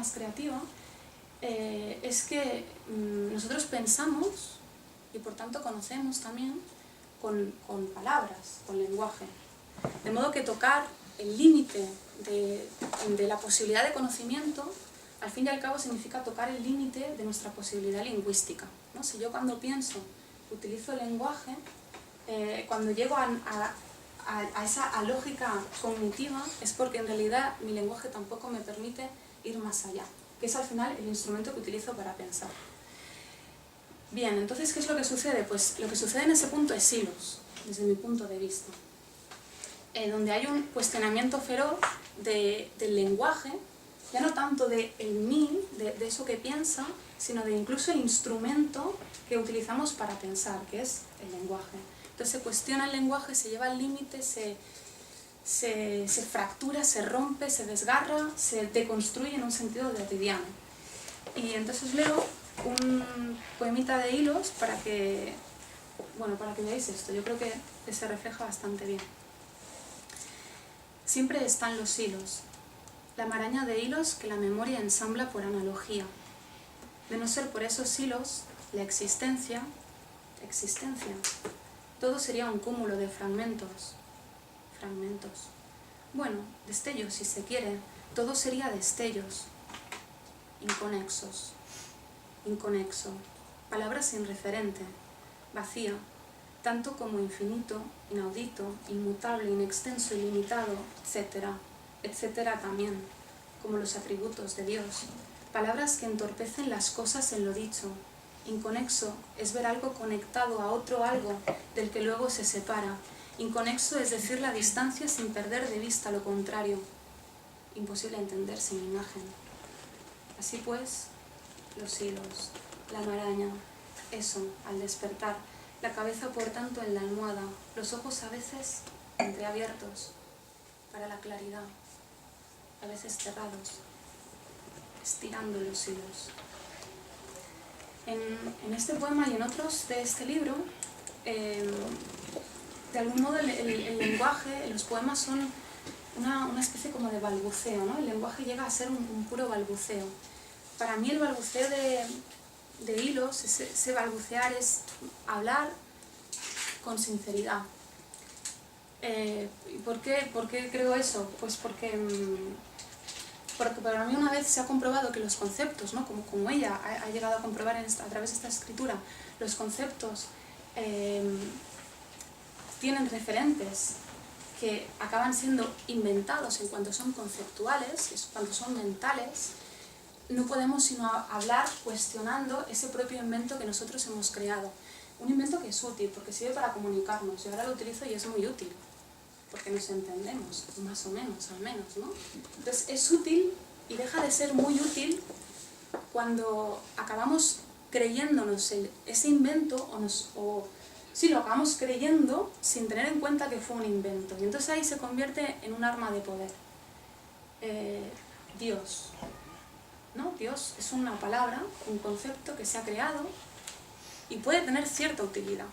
más creativa, es que nosotros pensamos y por tanto conocemos también con palabras, con lenguaje. De modo que tocar el límite de la posibilidad de conocimiento, al fin y al cabo significa tocar el límite de nuestra posibilidad lingüística, ¿no? Si yo cuando pienso utilizo el lenguaje, cuando llego a esa lógica cognitiva, es porque en realidad mi lenguaje tampoco me permite ir más allá, que es al final el instrumento que utilizo para pensar. Bien, entonces, ¿qué es lo que sucede? Pues lo que sucede en ese punto es hilos, desde mi punto de vista, donde hay un cuestionamiento feroz del lenguaje, ya no tanto del mí, de eso que piensa, sino de incluso el instrumento que utilizamos para pensar, que es el lenguaje. Entonces se cuestiona el lenguaje, se lleva al límite, se fractura, se rompe, se desgarra, se deconstruye en un sentido cotidiano. Y entonces leo un poemita de hilos para que veáis esto. Yo creo que se refleja bastante bien. Siempre están los hilos, la maraña de hilos que la memoria ensambla por analogía. De no ser por esos hilos, la existencia, todo sería un cúmulo de fragmentos. Bueno, destellos si se quiere, todo sería destellos, inconexo, palabra sin referente, vacía, tanto como infinito, inaudito, inmutable, inextenso, ilimitado, etcétera, etcétera también, como los atributos de Dios, palabras que entorpecen las cosas en lo dicho. Inconexo es ver algo conectado a otro algo del que luego se separa. Inconexo es decir la distancia sin perder de vista lo contrario. Imposible entender sin imagen. Así pues, los hilos, la maraña, eso, al despertar, la cabeza por tanto en la almohada, los ojos a veces entreabiertos para la claridad, a veces cerrados, estirando los hilos. En este poema y en otros de este libro, de algún modo el lenguaje, los poemas son una especie como de balbuceo, ¿no? El lenguaje llega a ser un puro balbuceo. Para mí el balbuceo de hilos, ese balbucear es hablar con sinceridad. ¿Por qué creo eso? Pues porque para mí una vez se ha comprobado que los conceptos, ¿no? como ella ha llegado a comprobar a través de esta escritura, los conceptos tienen referentes que acaban siendo inventados en cuanto son conceptuales, cuando son mentales. No podemos sino hablar cuestionando ese propio invento que nosotros hemos creado. Un invento que es útil, porque sirve para comunicarnos. Yo ahora lo utilizo y es muy útil, porque nos entendemos, más o menos, al menos, ¿no? Entonces es útil y deja de ser muy útil cuando acabamos creyéndonos ese invento o lo acabamos creyendo sin tener en cuenta que fue un invento. Y entonces ahí se convierte en un arma de poder. Dios, ¿no? Dios es una palabra, un concepto que se ha creado y puede tener cierta utilidad.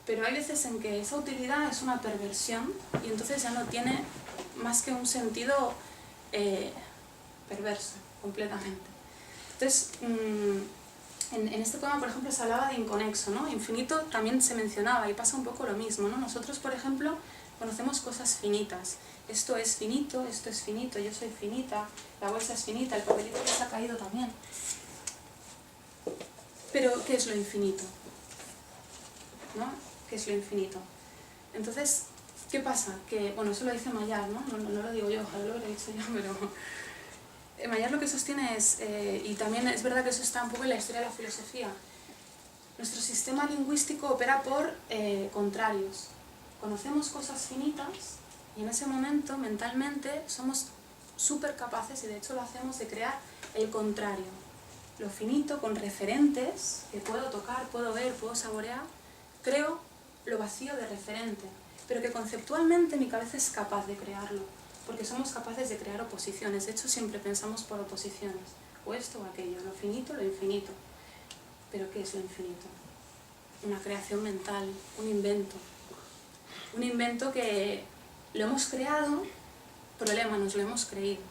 Pero hay veces en que esa utilidad es una perversión y entonces ya no tiene más que un sentido perverso, completamente. Entonces, en este poema, por ejemplo, se hablaba de inconexo, ¿no? Infinito también se mencionaba y pasa un poco lo mismo, ¿no? Nosotros, por ejemplo, conocemos cosas finitas. Esto es finito, yo soy finita, la bolsa es finita, el papelito que se ha caído también. Pero, ¿qué es lo infinito? ¿No? ¿Qué es lo infinito? Entonces, ¿qué pasa? Que, bueno, eso lo dice Maillard, ¿no? No lo digo yo, ojalá lo hubiera dicho yo, pero Maillard lo que sostiene es, y también es verdad que eso está un poco en la historia de la filosofía, nuestro sistema lingüístico opera por contrarios. Conocemos cosas finitas y en ese momento, mentalmente, somos súper capaces, y de hecho lo hacemos, de crear el contrario. Lo finito con referentes que puedo tocar, puedo ver, puedo saborear, creo lo vacío de referente, pero que conceptualmente mi cabeza es capaz de crearlo, porque somos capaces de crear oposiciones. De hecho, siempre pensamos por oposiciones, o esto o aquello, lo finito, lo infinito. ¿Pero qué es lo infinito? Una creación mental, un invento que lo hemos creado, problema, nos lo hemos creído.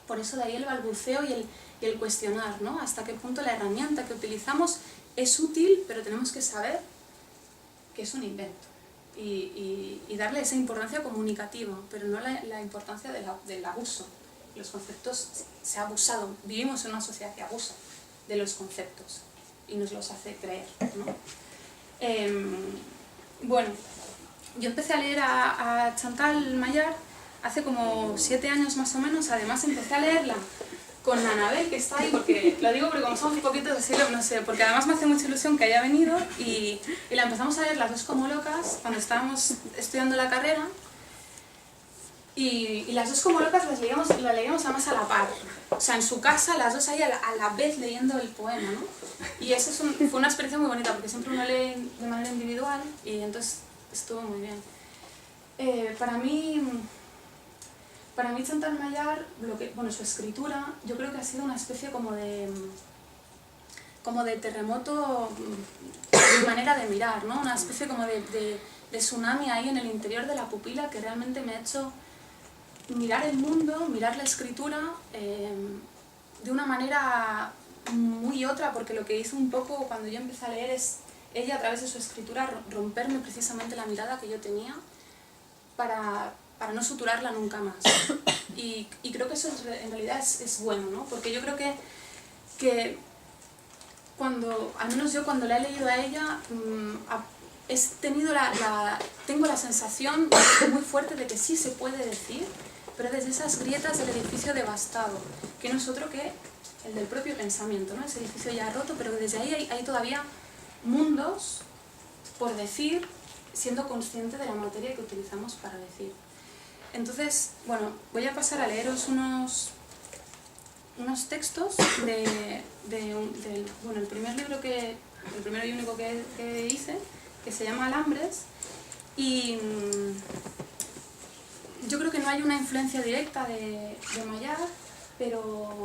Por eso de ahí el balbuceo y el cuestionar, ¿no? Hasta qué punto la herramienta que utilizamos es útil, pero tenemos que saber que es un invento. Y darle esa importancia comunicativa, pero no la importancia del abuso. Los conceptos se ha abusado, vivimos en una sociedad que abusa de los conceptos y nos los hace creer, ¿no? Bueno, yo empecé a leer a Chantal Mayar hace como 7 años más o menos. Además empecé a leerla con Anabel, que está ahí, porque lo digo porque como somos un poquito así, no sé, porque además me hace mucha ilusión que haya venido y la empezamos a leer las dos como locas cuando estábamos estudiando la carrera y las dos como locas las leíamos además a la par, o sea, en su casa las dos ahí a la vez leyendo el poema, ¿no? Y eso fue una experiencia muy bonita porque siempre uno lee de manera individual y entonces estuvo muy bien. Para mí Chantal Mayar, su escritura, yo creo que ha sido una especie como de terremoto de manera de mirar, ¿no? Una especie como de tsunami ahí en el interior de la pupila que realmente me ha hecho mirar el mundo, mirar la escritura de una manera muy otra, porque lo que hizo un poco cuando yo empecé a leer es ella a través de su escritura romperme precisamente la mirada que yo tenía para no suturarla nunca más. Y creo que eso en realidad es bueno, ¿no? Porque yo creo que al menos yo cuando la he leído a ella, tengo la sensación muy fuerte de que sí se puede decir, pero desde esas grietas del edificio devastado, que no es otro que el del propio pensamiento, ¿no? Ese edificio ya roto, pero desde ahí hay todavía mundos por decir, siendo consciente de la materia que utilizamos para decir. Entonces, bueno, voy a pasar a leeros unos textos del primer libro el primero y único que hice, que se llama Alambres, y yo creo que no hay una influencia directa de Mayar, pero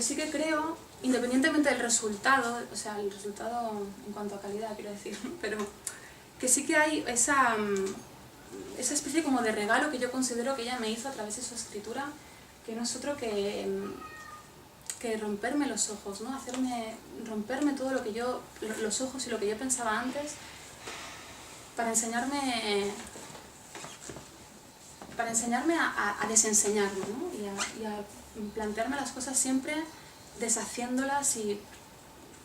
sí que creo, independientemente del resultado, o sea, el resultado en cuanto a calidad, quiero decir, pero que sí que hay esa especie como de regalo que yo considero que ella me hizo a través de su escritura, que no es otro que romperme los ojos, ¿no? Romperme todo los ojos y lo que yo pensaba antes, para enseñarme a desenseñarme, ¿no? y a plantearme las cosas siempre deshaciéndolas y,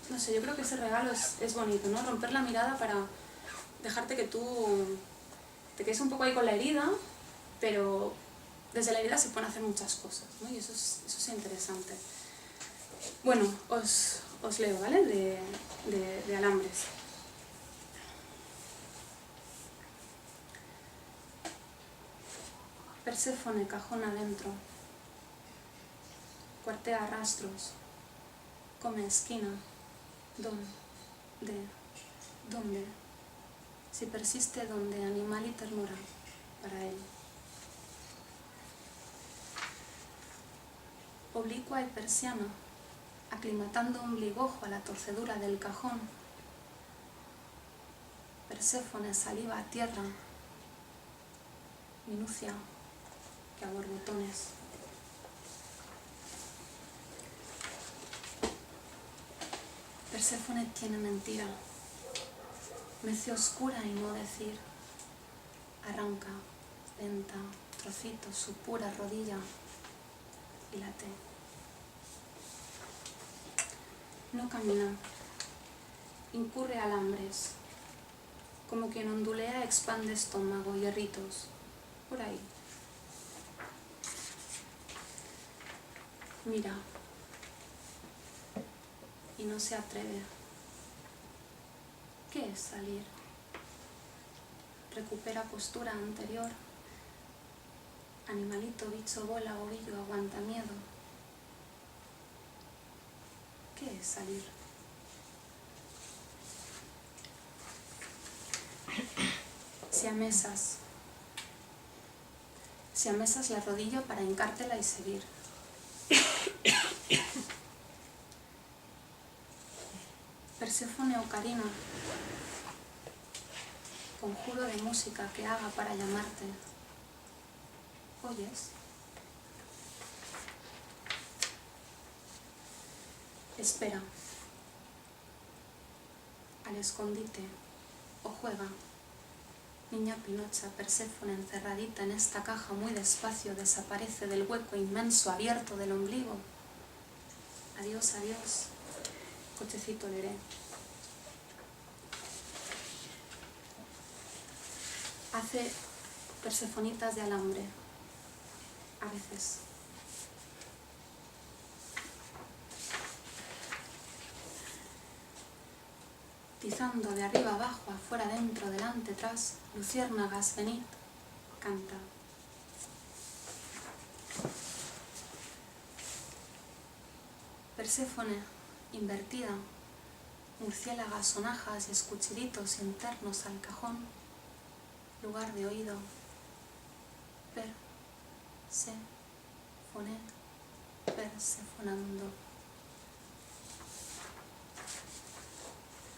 no sé, yo creo que ese regalo es bonito, ¿no? Romper la mirada para dejarte que tú te quedes un poco ahí con la herida, pero desde la herida se pueden hacer muchas cosas, ¿no? Y eso es interesante. Bueno, os leo, ¿vale? De Alambres. Perséfone, cajón adentro, cuartea rastros, come esquina, ¿dónde? Si persiste donde animal y ternura para él. Oblicua y persiana, aclimatando un ligojo a la torcedura del cajón. Perséfone, saliva a tierra, minucia que a borbotones. Perséfone tiene mentira, mece oscura y no decir. Arranca, lenta, trocito, su pura rodilla y late. No camina, incurre alambres, como quien ondulea expande estómago, hierritos, por ahí. Mira y no se atreve. ¿Qué es salir? Recupera postura anterior. Animalito, bicho, bola, ovillo, aguanta miedo. ¿Qué es salir? Siamesas. Siamesas la rodilla para hincártela y seguir. Perséfone ocarina. Conjuro de música que haga para llamarte. ¿Oyes? Espera. Al escondite. O juega. Niña Pinocha, Perséfone, encerradita en esta caja, muy despacio desaparece del hueco inmenso abierto del ombligo. Adiós, adiós. Cochecito leeré. Hace persefonitas de alambre. A veces. Tizando de arriba abajo, afuera, dentro, delante, tras, luciérnagas, venid, canta. Perséfone, invertida, murciélagas, sonajas y escuchilitos internos al cajón, lugar de oído, Perséfone, persefonando.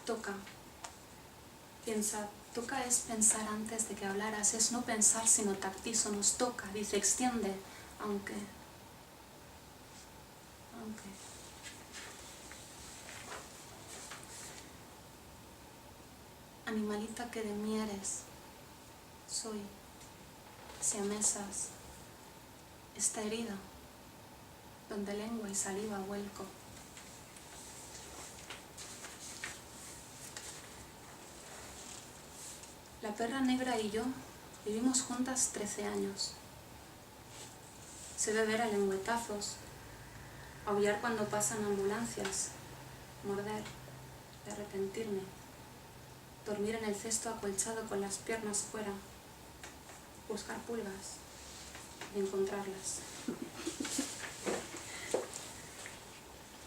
Toca. Piensa, toca es pensar antes de que hablaras, es no pensar sino tactizo, nos toca, dice, extiende, aunque. Animalita que de mí eres, soy, siamesas, esta herida, donde lengua y saliva vuelco. La perra negra y yo vivimos juntas 13 años. Sé beber a lengüetazos, aullar cuando pasan ambulancias, morder, de arrepentirme, dormir en el cesto acolchado con las piernas fuera, buscar pulgas y encontrarlas.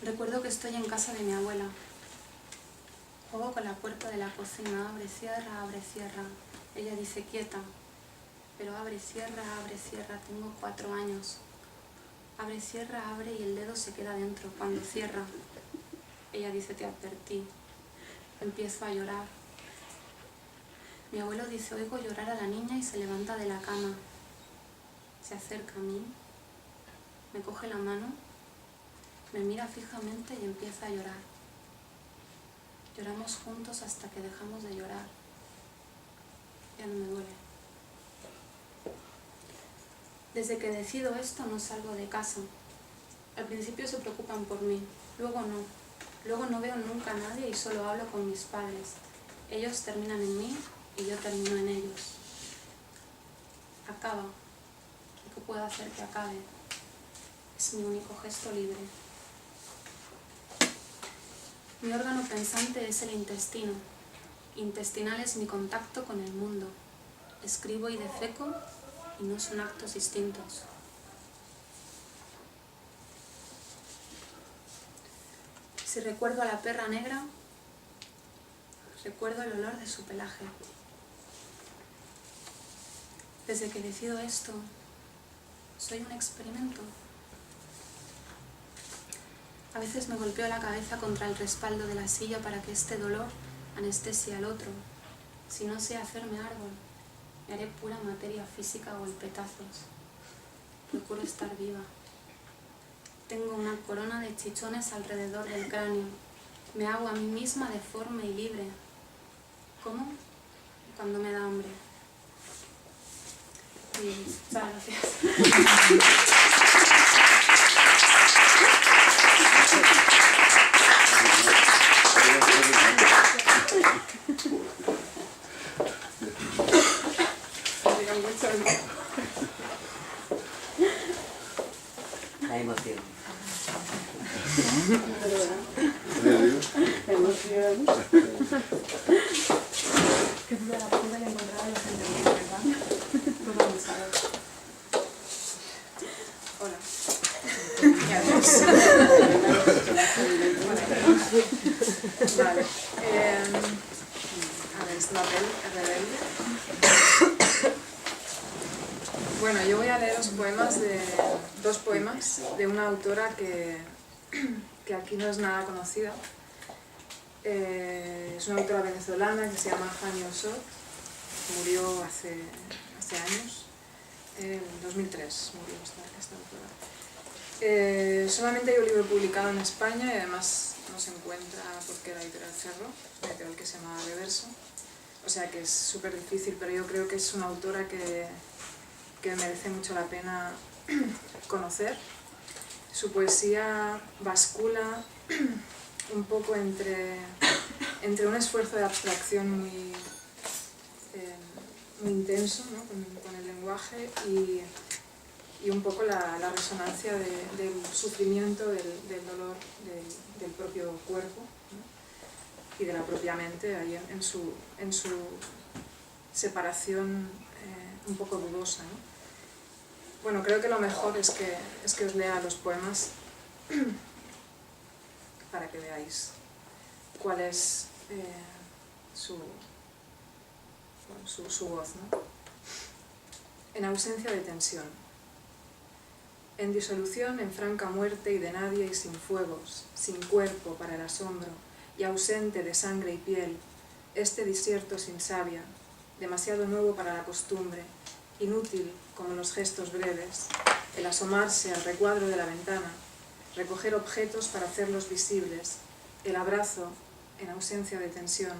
Recuerdo que estoy en casa de mi abuela. Juego con la puerta de la cocina, abre, cierra. Ella dice quieta, pero abre, cierra, tengo 4 años. Abre, abre y el dedo se queda dentro. Cuando cierra, ella dice te advertí. Empiezo a llorar. Mi abuelo dice oigo llorar a la niña y se levanta de la cama. Se acerca a mí, me coge la mano, me mira fijamente y empieza a llorar. Lloramos juntos hasta que dejamos de llorar. Ya no me duele. Desde que decido esto no salgo de casa. Al principio se preocupan por mí, luego no. Luego no veo nunca a nadie y solo hablo con mis padres. Ellos terminan en mí y yo termino en ellos. Acaba. ¿Qué puedo hacer que acabe? Es mi único gesto libre. Mi órgano pensante es el intestino. Intestinal es mi contacto con el mundo. Escribo y defeco y no son actos distintos. Si recuerdo a la perra negra, recuerdo el olor de su pelaje. Desde que decido esto, soy un experimento. A veces me golpeo la cabeza contra el respaldo de la silla para que este dolor anestesie al otro. Si no sé hacerme árbol, me haré pura materia física a golpetazos. Procuro estar viva. Tengo una corona de chichones alrededor del cráneo. Me hago a mí misma deforme y libre. ¿Cómo? Cuando me da hambre. Y muchas gracias. La emoción. Emoción. Que tú de la puta que encontraba los sentimientos, ¿verdad? Pues vamos a ver. Hola. Vale. A ver, este papel es rebelde. Bueno, yo voy a leer dos poemas de una autora que aquí no es nada conocida. Es una autora venezolana que se llama Fanny Osor. Murió hace años, en 2003 murió esta autora. Solamente hay un libro publicado en España y además no se encuentra porque era editorial Cerro, una editorial que se llama Reverso. O sea que es súper difícil, pero yo creo que es una autora que merece mucho la pena conocer. Su poesía bascula un poco entre un esfuerzo de abstracción muy intenso, ¿no? con el lenguaje y un poco la resonancia del sufrimiento, del dolor del propio cuerpo, ¿no? Y de la propia mente ahí en su separación un poco dudosa, ¿no? Bueno, creo que lo mejor es que os lea los poemas para que veáis cuál es su voz, ¿no? En ausencia de tensión. En disolución, en franca muerte y de nadie y sin fuegos, sin cuerpo para el asombro y ausente de sangre y piel, este desierto sin savia, demasiado nuevo para la costumbre, inútil como los gestos breves, el asomarse al recuadro de la ventana, recoger objetos para hacerlos visibles, el abrazo en ausencia de tensión,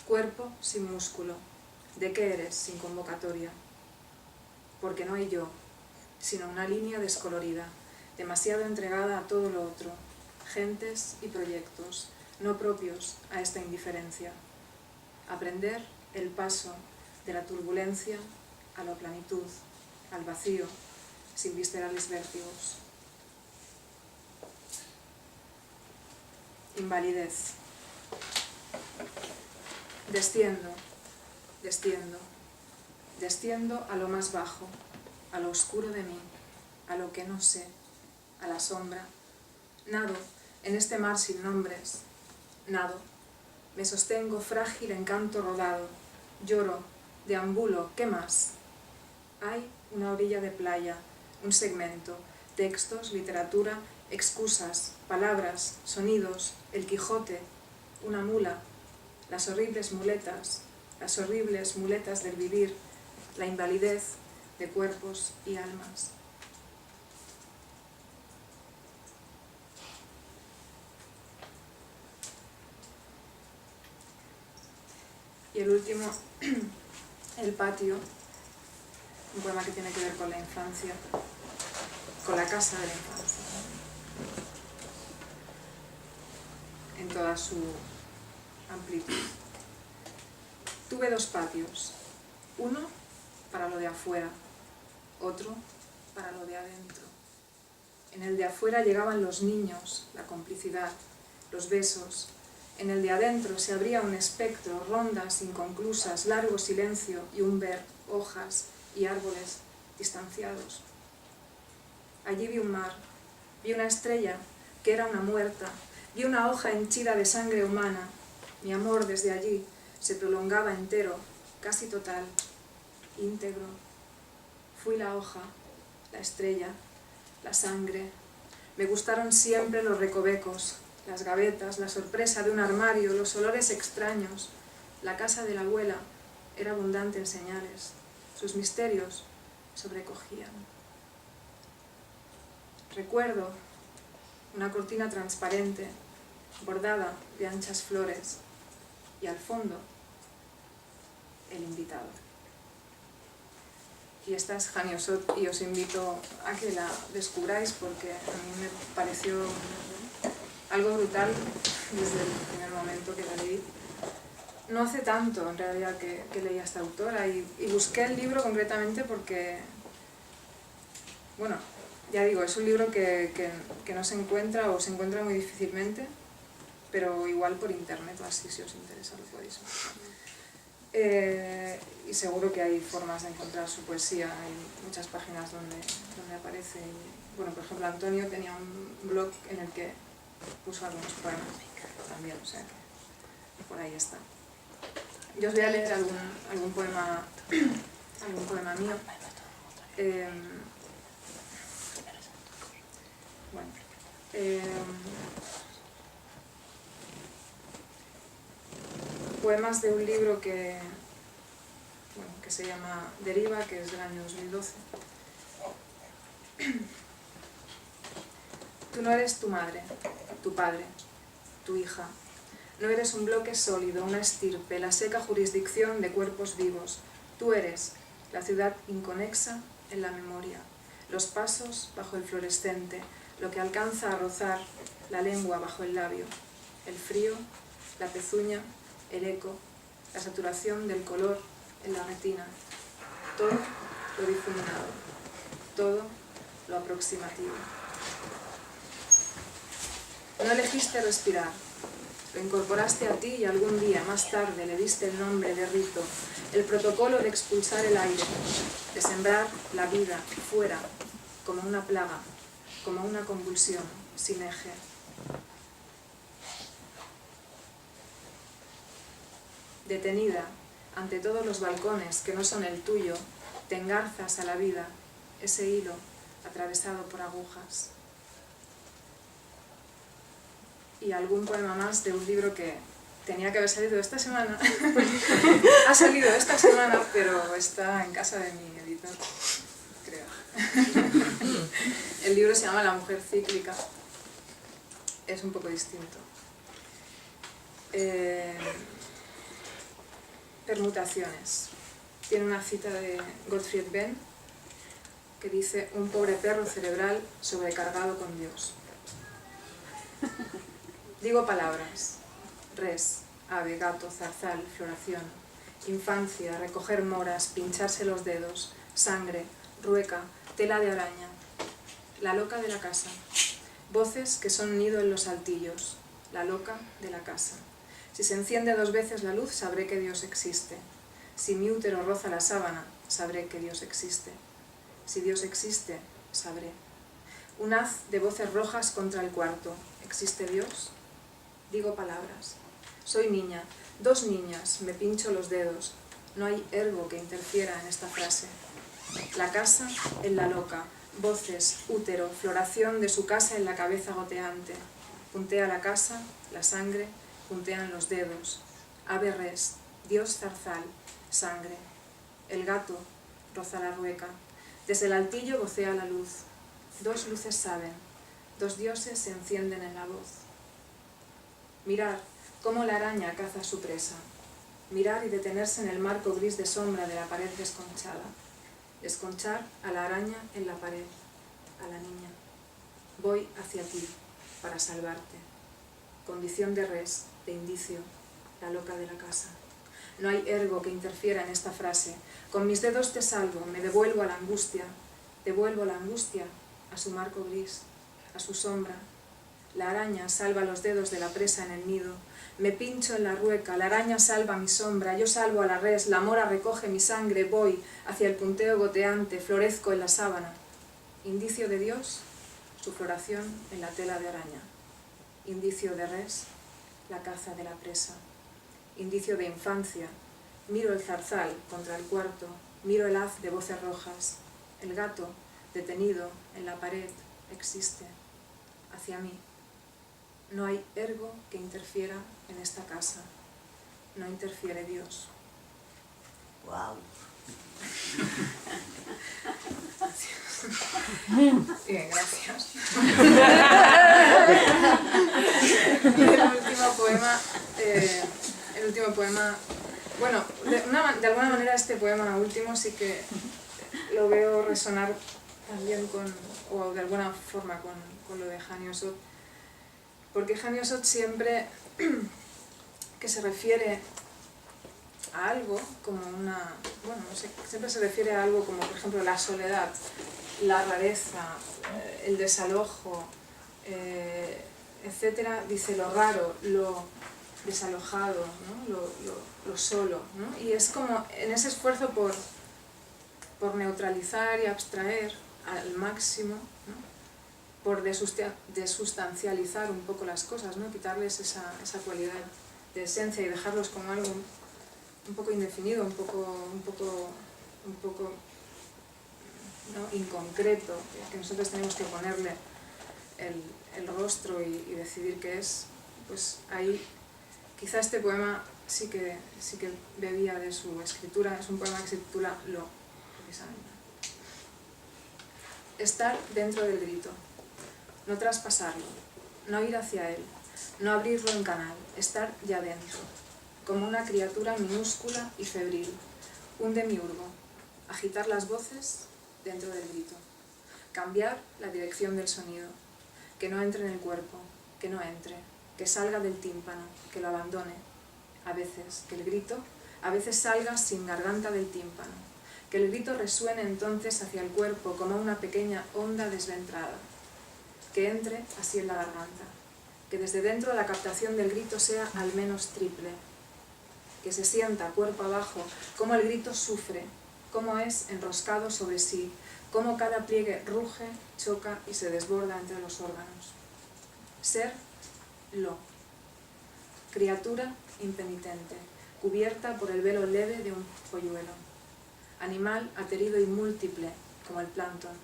cuerpo sin músculo, ¿de qué eres sin convocatoria? Porque no hay yo, sino una línea descolorida, demasiado entregada a todo lo otro, gentes y proyectos, no propios a esta indiferencia. Aprender el paso de la turbulencia a la plenitud, al vacío, sin viscerales vértigos. Invalidez. Desciendo, desciendo, desciendo a lo más bajo, a lo oscuro de mí, a lo que no sé, a la sombra. Nado en este mar sin nombres, nado. Me sostengo frágil en canto rodado, lloro, deambulo, ¿qué más? Hay una orilla de playa, un segmento, textos, literatura, excusas, palabras, sonidos, el Quijote, una mula, las horribles muletas del vivir, la invalidez de cuerpos y almas. Y el último, El patio, un poema que tiene que ver con la infancia, con la casa de la infancia, en toda su amplitud. Tuve dos patios, uno para lo de afuera, otro para lo de adentro. En el de afuera llegaban los niños, la complicidad, los besos. En el de adentro se abría un espectro, rondas inconclusas, largo silencio y un ver, hojas y árboles distanciados. Allí vi un mar, vi una estrella que era una muerta, vi una hoja henchida de sangre humana. Mi amor desde allí se prolongaba entero, casi total, íntegro. Fui la hoja, la estrella, la sangre. Me gustaron siempre los recovecos, las gavetas, la sorpresa de un armario, los olores extraños. La casa de la abuela era abundante en señales. Sus misterios sobrecogían. Recuerdo una cortina transparente, bordada de anchas flores, y al fondo, el invitado. Y esta es Hani Osot, y os invito a que la descubráis porque a mí me pareció algo brutal desde el primer momento que la leí. No hace tanto, en realidad, que leí a esta autora y busqué el libro concretamente porque, bueno, ya digo, es un libro que no se encuentra o se encuentra muy difícilmente, pero igual por internet o así, si os interesa, lo podéis buscar. Y seguro que hay formas de encontrar su poesía, hay muchas páginas donde aparece. Y, bueno, por ejemplo, Antonio tenía un blog en el que puso algunos poemas también, o sea que por ahí está. Yo os voy a leer algún poema mío. Poemas de un libro que se llama Deriva, que es del año 2012. Tú no eres tu madre, tu padre, tu hija. No eres un bloque sólido, una estirpe, la seca jurisdicción de cuerpos vivos. Tú eres la ciudad inconexa en la memoria, los pasos bajo el fluorescente, lo que alcanza a rozar la lengua bajo el labio, el frío, la pezuña, el eco, la saturación del color en la retina. Todo lo difuminado, todo lo aproximativo. No elegiste respirar, lo incorporaste a ti y algún día, más tarde, le diste el nombre de rito, el protocolo de expulsar el aire, de sembrar la vida fuera, como una plaga, como una convulsión, sin eje. Detenida ante todos los balcones que no son el tuyo, te engarzas a la vida, ese hilo atravesado por agujas. Y algún poema más de un libro que tenía que haber salido esta semana. Ha salido esta semana, pero está en casa de mi editor, creo. El libro se llama La mujer cíclica. Es un poco distinto. Permutaciones. Tiene una cita de Gottfried Benn que dice: un pobre perro cerebral sobrecargado con Dios. Digo palabras: res, ave, gato, zarzal, floración, infancia, recoger moras, pincharse los dedos, sangre, rueca, tela de araña, la loca de la casa, voces que son nido en los altillos, la loca de la casa. Si se enciende 2 veces la luz, sabré que Dios existe. Si mi útero roza la sábana, sabré que Dios existe. Si Dios existe, sabré. Un haz de voces rojas contra el cuarto. ¿Existe Dios? Digo palabras. Soy niña, 2 niñas, me pincho los dedos. No hay ergo que interfiera en esta frase. La casa en la loca, voces, útero, floración de su casa en la cabeza goteante. Puntea la casa, la sangre, puntean los dedos. Ave res, Dios zarzal, sangre. El gato roza la rueca. Desde el altillo vocea la luz. 2 luces saben, 2 dioses se encienden en la voz. Mirar cómo la araña caza a su presa. Mirar y detenerse en el marco gris de sombra de la pared desconchada. Desconchar a la araña en la pared, a la niña. Voy hacia ti, para salvarte. Condición de res, de indicio, la loca de la casa. No hay ergo que interfiera en esta frase. Con mis dedos te salvo, me devuelvo a la angustia. Devuelvo la angustia a su marco gris, a su sombra. La araña salva los dedos de la presa en el nido. Me pincho en la rueca, la araña salva mi sombra, yo salvo a la res, la mora recoge mi sangre, voy hacia el punteo goteante, florezco en la sábana. Indicio de Dios, su floración en la tela de araña. Indicio de res, la caza de la presa. Indicio de infancia, miro el zarzal contra el cuarto, miro el haz de voces rojas. El gato, detenido en la pared, existe hacia mí. No hay ergo que interfiera en esta casa. No interfiere Dios. Wow. Bien, gracias. Y el último poema, bueno, de alguna manera este poema último sí que lo veo resonar también o de alguna forma con lo de Han Yosot, porque Han Yosot siempre que se refiere a algo como siempre se refiere a algo como, por ejemplo, la soledad, la rareza, el desalojo, etcétera, dice lo raro, lo desalojado, ¿no? lo solo, ¿no? Y es como en ese esfuerzo por neutralizar y abstraer al máximo, ¿no? Por desustancializar un poco las cosas, ¿no? Quitarles esa cualidad de esencia y dejarlos como algo un poco indefinido, un poco ¿no? inconcreto, que nosotros tenemos que ponerle el rostro y decidir qué es. Pues ahí quizá este poema sí que bebía de su escritura. Es un poema que se titula Lo, precisamente. Estar dentro del grito. no traspasarlo, no ir hacia él, no abrirlo en canal, estar ya dentro, como una criatura minúscula y febril, un demiurgo, agitar las voces dentro del grito, cambiar la dirección del sonido, que no entre en el cuerpo, que no entre, que salga del tímpano, que lo abandone, a veces, que el grito a veces salga sin garganta del tímpano, que el grito resuene entonces hacia el cuerpo como una pequeña onda desventrada, que entre así en la garganta, que desde dentro la captación del grito sea al menos triple, que se sienta cuerpo abajo cómo el grito sufre, cómo es enroscado sobre sí, cómo cada pliegue ruge, choca y se desborda entre los órganos. Ser lo, criatura impenitente, cubierta por el velo leve de un polluelo, animal aterido y múltiple como el plancton,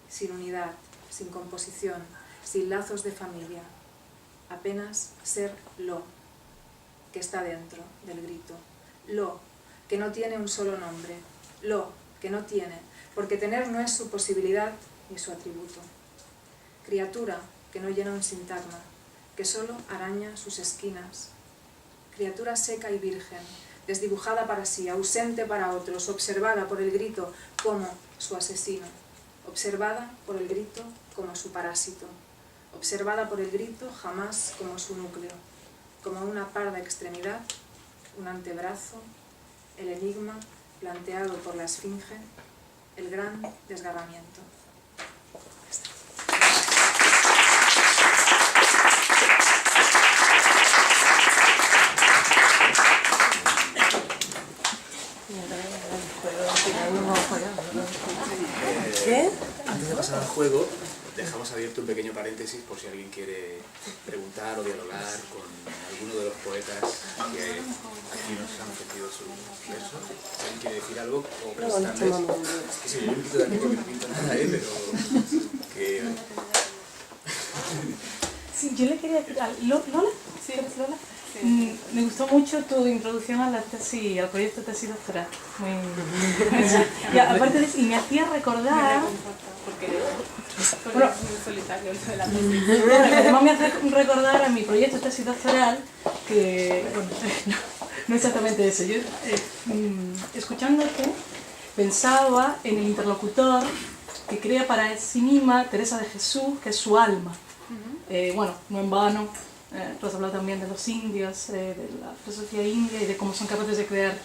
sin unidad, sin composición, sin lazos de familia, apenas ser lo, que está dentro del grito, lo, que no tiene un solo nombre, lo, que no tiene, porque tener no es su posibilidad ni su atributo. Criatura que no llena un sintagma, que solo araña sus esquinas. Criatura seca y virgen, desdibujada para sí, ausente para otros, observada por el grito como su asesino, observada por el grito como su parásito, observada por el grito jamás como su núcleo, como una parda extremidad, un antebrazo, el enigma planteado por la esfinge, el gran desgarramiento. ¿Qué? Antes de pasar al juego, dejamos abierto un pequeño paréntesis por si alguien quiere preguntar o dialogar con alguno de los poetas que aquí nos han ofrecido sus versos. Si alguien quiere decir algo o presentarles. Es que si yo me quito de aquí porque no pinto nada, pero que... Sí, yo le quería decir a Lola. Sí. ¿Eres Lola? Me gustó mucho tu introducción a la tesis, al proyecto de tesis doctoral. Y aparte de eso, y me hacía recordar. Porque Bueno, es muy solitario el de la tesis. Además me hace recordar a mi proyecto de tesis doctoral que, bueno, no exactamente eso. Yo, escuchándote, pensaba en el interlocutor que crea para sí misma Teresa de Jesús, que es su alma. Bueno, no en vano. Tú has hablado también de los indios, de la filosofía india y de cómo son capaces de crear,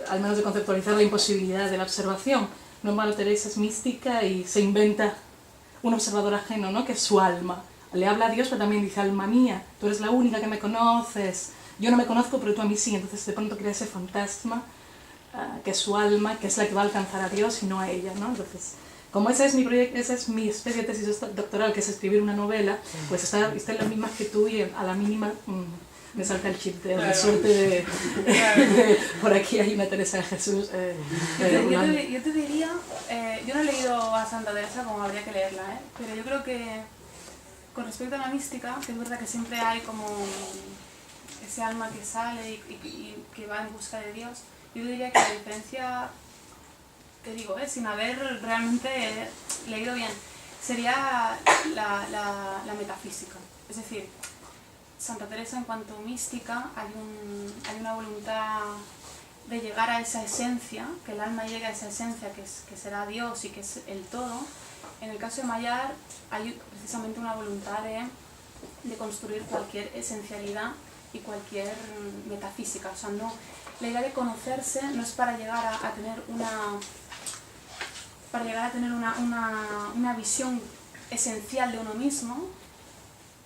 al menos de conceptualizar la imposibilidad de la observación. No en vano Teresa es mística y se inventa un observador ajeno, ¿no? Que es su alma. Le habla a Dios, pero también dice, alma mía, tú eres la única que me conoces, yo no me conozco, pero tú a mí sí. Entonces de pronto crea ese fantasma, que es su alma, que es la que va a alcanzar a Dios y no a ella, ¿no? Entonces, como ese es mi proyecto, esa es mi especie de tesis doctoral, que es escribir una novela, pues está en las mismas que tú y a la mínima me salta el chip de la suerte de por aquí hay una Teresa de Jesús. Yo te diría, yo no he leído a Santa Teresa como habría que leerla, pero yo creo que con respecto a la mística, que es verdad que siempre hay como ese alma que sale y que va en busca de Dios, yo diría que la diferencia, te digo, sin haber realmente leído bien, sería la metafísica. Es decir, Santa Teresa en cuanto mística hay una voluntad de llegar a esa esencia, que el alma llegue a esa esencia que será Dios y que es el todo. En el caso de Mayar hay precisamente una voluntad de construir cualquier esencialidad y cualquier metafísica. O sea, no, la idea de conocerse no es para llegar a tener una visión esencial de uno mismo,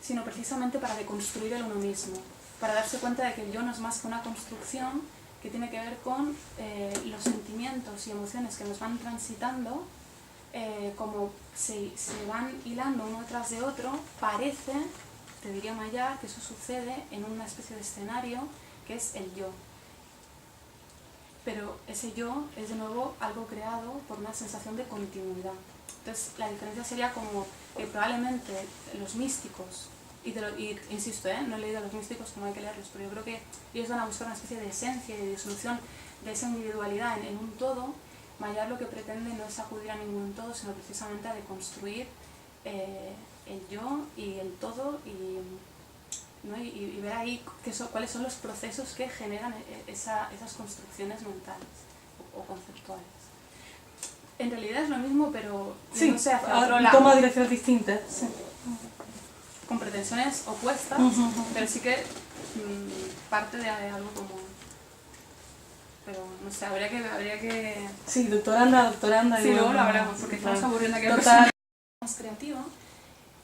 sino precisamente para deconstruir el uno mismo, para darse cuenta de que el yo no es más que una construcción que tiene que ver con los sentimientos y emociones que nos van transitando, como se van hilando uno tras de otro. Parece, te diría Mayar, que eso sucede en una especie de escenario que es el yo. Pero ese yo es de nuevo algo creado por una sensación de continuidad. Entonces la diferencia sería como que probablemente los místicos, y insisto, no he leído a los místicos como hay que leerlos, pero yo creo que ellos van a buscar una especie de esencia y de disolución de esa individualidad en un todo, Mayar lo que pretende no es acudir a ningún todo, sino precisamente a deconstruir el yo y el todo ¿no? y ver ahí cuáles son los procesos que generan esas construcciones mentales o conceptuales. En realidad es lo mismo, pero Sí, no sé, hacia otro lado. toma direcciones distintas. Sí. Con pretensiones opuestas, pero sí que parte de algo común. Pero no sé, habría que... Sí, doctoranda. Sí, y luego bueno, lo hablamos, porque estamos claro. aburriendo aquí a la Total. persona más creativa.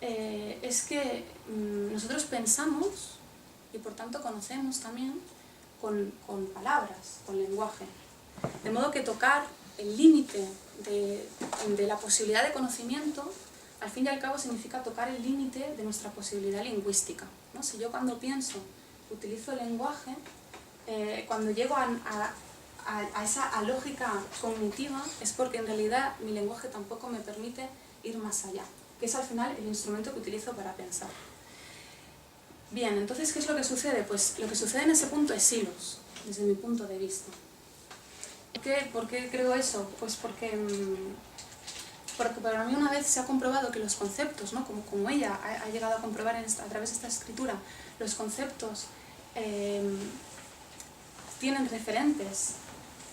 Es que nosotros pensamos y por tanto conocemos también con palabras, con lenguaje. De modo que tocar el límite de la posibilidad de conocimiento, al fin y al cabo significa tocar el límite de nuestra posibilidad lingüística, ¿no? Si yo cuando pienso utilizo el lenguaje, cuando llego a esa lógica cognitiva es porque en realidad mi lenguaje tampoco me permite ir más allá, que es al final el instrumento que utilizo para pensar. Bien, entonces, ¿qué es lo que sucede? Pues lo que sucede en ese punto es hilos, desde mi punto de vista. ¿Por qué creo eso? Pues porque para mí una vez se ha comprobado que los conceptos, ¿no? como ella ha llegado a comprobar a través de esta escritura, los conceptos tienen referentes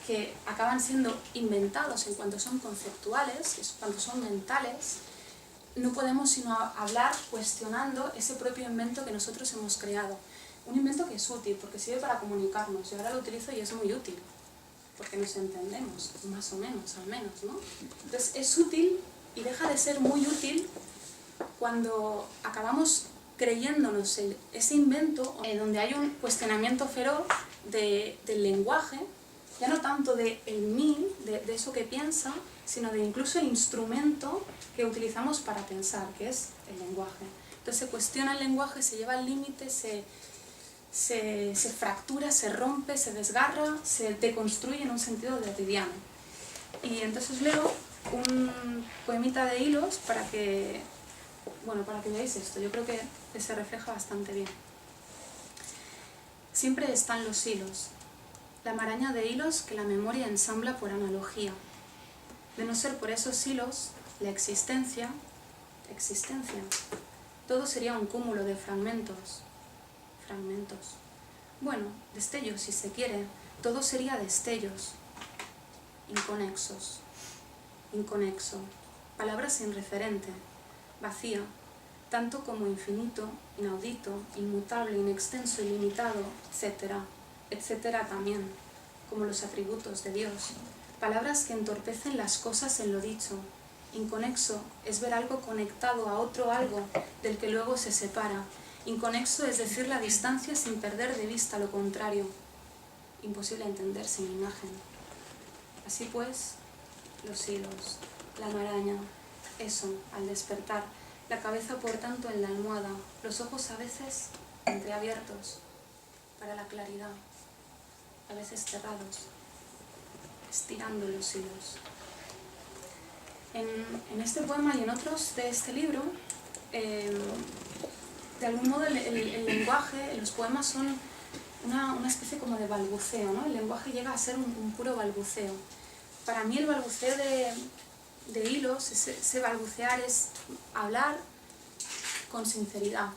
que acaban siendo inventados en cuanto son conceptuales, cuando son mentales, no podemos sino hablar cuestionando ese propio invento que nosotros hemos creado. Un invento que es útil, porque sirve para comunicarnos. Yo ahora lo utilizo y es muy útil, porque nos entendemos, más o menos, al menos, ¿no? Entonces es útil y deja de ser muy útil cuando acabamos creyéndonos ese invento donde hay un cuestionamiento feroz del lenguaje, ya no tanto del mí, de eso que piensa, sino de incluso el instrumento que utilizamos para pensar, que es el lenguaje. Entonces se cuestiona el lenguaje, se lleva al límite, se fractura, se rompe, se desgarra, se deconstruye en un sentido cotidiano. Y entonces leo un poemita de hilos para que veáis esto. Yo creo que se refleja bastante bien. Siempre están los hilos, la maraña de hilos que la memoria ensambla por analogía. De no ser por esos hilos, la existencia, todo sería un cúmulo de fragmentos. Bueno, destellos si se quiere, todo sería destellos, inconexo, palabra sin referente, vacía, tanto como infinito, inaudito, inmutable, inextenso, ilimitado, etcétera, etcétera también, como los atributos de Dios. Palabras que entorpecen las cosas en lo dicho. Inconexo es ver algo conectado a otro algo del que luego se separa. Inconexo es decir la distancia sin perder de vista lo contrario. Imposible entender sin imagen. Así pues, los hilos, la maraña, eso, al despertar, la cabeza por tanto en la almohada, los ojos a veces entreabiertos para la claridad, a veces cerrados, estirando los hilos. En este poema y en otros de este libro, de algún modo el lenguaje, los poemas son una especie como de balbuceo, ¿no? El lenguaje llega a ser un puro balbuceo. Para mí el balbuceo de hilos, ese balbucear es hablar con sinceridad.